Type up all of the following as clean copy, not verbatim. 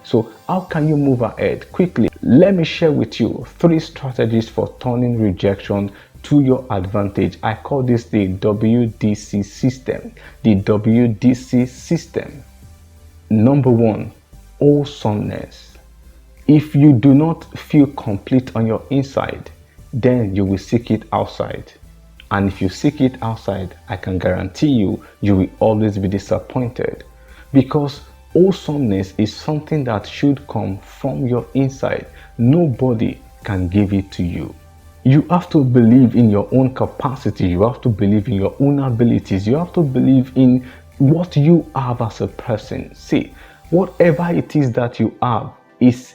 So how can you move ahead quickly? Let me share with you 3 strategies for turning rejection to your advantage. I call this the W.D.C system. The W.D.C system. Number 1, awesomeness. If you do not feel complete on your inside, then you will seek it outside. And if you seek it outside, I can guarantee you, you will always be disappointed. Because awesomeness is something that should come from your inside. Nobody can give it to you. You have to believe in your own capacity. You have to believe in your own abilities. You have to believe in what you have as a person. See, whatever it is that you have is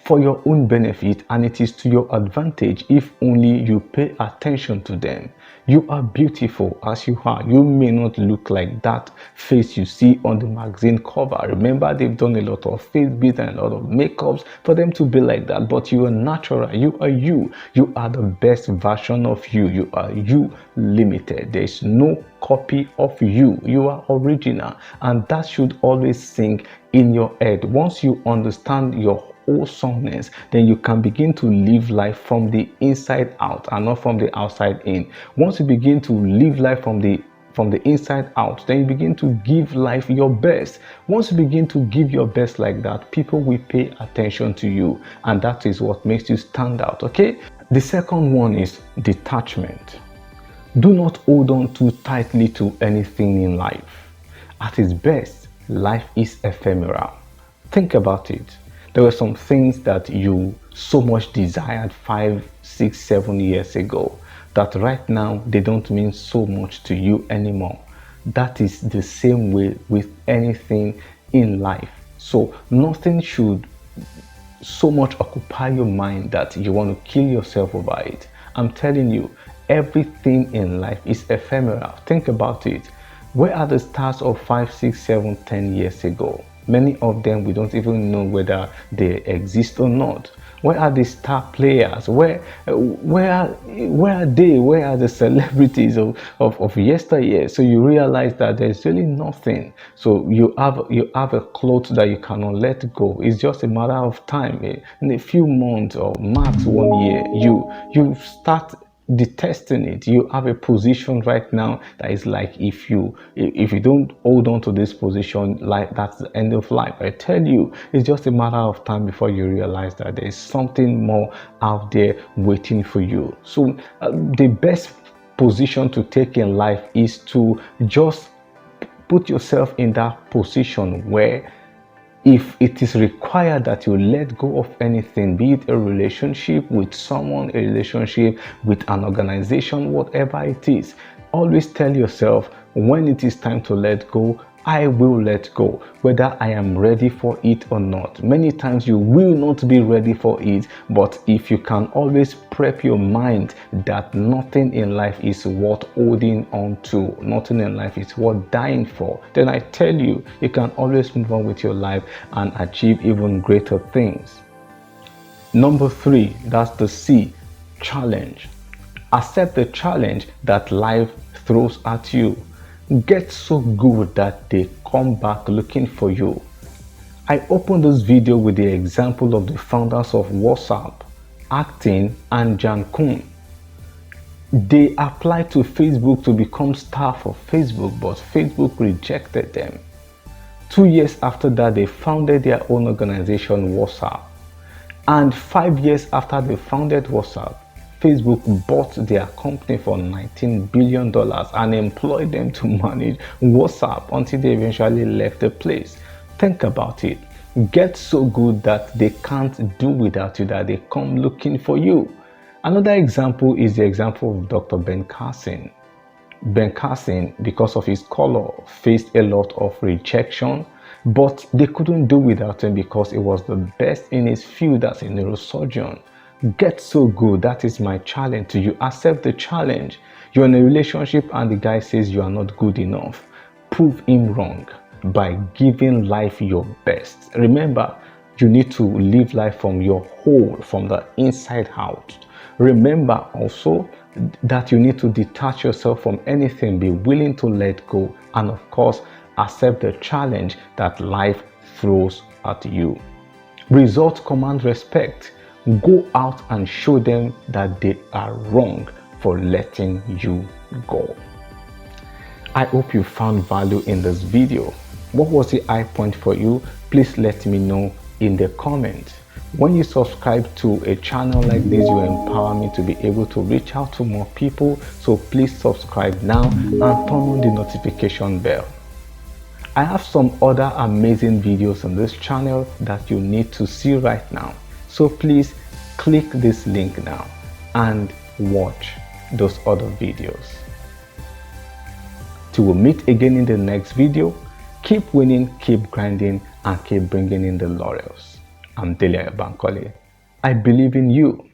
for your own benefit, and it is to your advantage if only you pay attention to them. You are beautiful as you are. You may not look like that face you see on the magazine cover. Remember, they've done a lot of face beats and a lot of makeups for them to be like that, but you are natural. You are you. You are the best version of you. You are you, limited. There is no copy of you. You are original, and that should always sink in your head. Once you understand your awesomeness, then you can begin to live life from the inside out and not from the outside in. Once you begin to live life from the inside out, then you begin to give life your best. Once you begin to give your best like that, people will pay attention to you, and that is what makes you stand out. Okay, the second one is detachment. Do not hold on too tightly to anything in life. At its best, life is ephemeral. Think about it. There were some things that you so much desired 5, 6, 7 years ago that right now they don't mean so much to you anymore. That is the same way with anything in life. So nothing should so much occupy your mind that you want to kill yourself over it. I'm telling you, everything in life is ephemeral. Think about it. Where are the stars of 5, 6, 7, 10 years ago? Many of them, we don't even know whether they exist or not. Where are the star players? Where are they? Where are the celebrities of yesteryear? So you realize that there's really nothing. So you have a cloth that you cannot let go. It's just a matter of time. In a few months or max 1 year, you start detesting it. You have a position right now that is like, if you don't hold on to this position, like, that's the end of life. I tell you, it's just a matter of time before you realize that there is something more out there waiting for you. So the best position to take in life is to just put yourself in that position where, if it is required that you let go of anything, be it a relationship with someone, a relationship with an organization, whatever it is, always tell yourself, when it is time to let go, I will let go, whether I am ready for it or not. Many times you will not be ready for it, but if you can always prep your mind that nothing in life is worth holding on to, nothing in life is worth dying for, then I tell you, you can always move on with your life and achieve even greater things. Number 3, that's the C, challenge. Accept the challenge that life throws at you. Get so good that they come back looking for you. I opened this video with the example of the founders of WhatsApp, Acting and Jan Koum. They applied to Facebook to become staff of Facebook, but Facebook rejected them. 2 years after that, they founded their own organization, WhatsApp. And 5 years after they founded WhatsApp, Facebook bought their company for $19 billion and employed them to manage WhatsApp until they eventually left the place. Think about it. Get so good that they can't do without you, that they come looking for you. Another example is the example of Dr. Ben Carson. Ben Carson, because of his color, faced a lot of rejection, but they couldn't do without him because he was the best in his field as a neurosurgeon. Get so good. That is my challenge to you. Accept the challenge. You're in a relationship and the guy says you are not good enough. Prove him wrong by giving life your best. Remember, you need to live life from your whole, from the inside out. Remember also that you need to detach yourself from anything, be willing to let go, and of course, accept the challenge that life throws at you. Results command respect. Go out and show them that they are wrong for letting you go. I hope you found value in this video. What was the high point for you? Please let me know in the comments. When you subscribe to a channel like this, you empower me to be able to reach out to more people. So please subscribe now and turn on the notification bell. I have some other amazing videos on this channel that you need to see right now. So please click this link now and watch those other videos. Till we meet again in the next video, keep winning, keep grinding, and keep bringing in the laurels. I'm Delia Bankole. I believe in you.